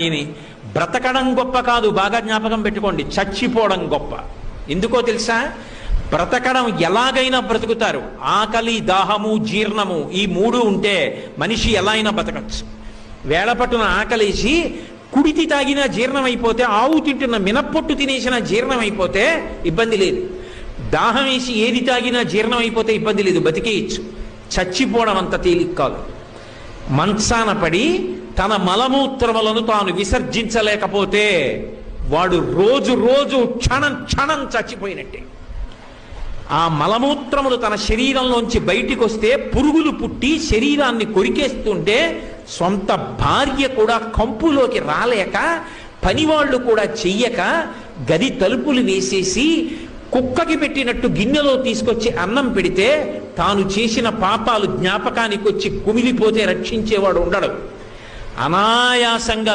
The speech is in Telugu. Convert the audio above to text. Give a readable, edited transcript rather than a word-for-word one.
ఈయన బ్రతకడం గొప్ప కాదు, బాగా జ్ఞాపకం పెట్టుకోండి, చచ్చిపోవడం గొప్ప. ఎందుకో తెలుసా? బ్రతకడం ఎలాగైనా బ్రతుకుతారు. ఆకలి, దాహము, జీర్ణము ఈ మూడు ఉంటే మనిషి ఎలా అయినా బ్రతకచ్చు. వేళపట్టున ఆకలేసి కుడితి తాగినా జీర్ణం అయిపోతే, ఆవు తింటున్న మినప్పొట్టు తినేసిన జీర్ణం అయిపోతే ఇబ్బంది లేదు. దాహం వేసి ఏది తాగినా జీర్ణం అయిపోతే ఇబ్బంది లేదు, బతికేయచ్చు. చచ్చిపోవడం అంత తేలిక కాదు. మంచాన పడి తన మలమూత్రములను తాను విసర్జించలేకపోతే వాడు రోజు రోజు క్షణం క్షణం చచ్చిపోయినట్టే. ఆ మలమూత్రములు తన శరీరంలోంచి బయటికి వస్తే పురుగులు పుట్టి శరీరాన్ని కొరికేస్తుంటే సొంత భార్య కూడా కంపులోకి రాలేక, పనివాళ్లు కూడా చెయ్యక, గది తలుపులు వేసేసి కుక్కకి పెట్టినట్టు గిన్నెలో తీసుకొచ్చి అన్నం పెడితే తాను చేసిన పాపాలు జ్ఞాపకానికి వచ్చి కుమిలిపోతే రక్షించేవాడు ఉండడు. అనాయాసంగా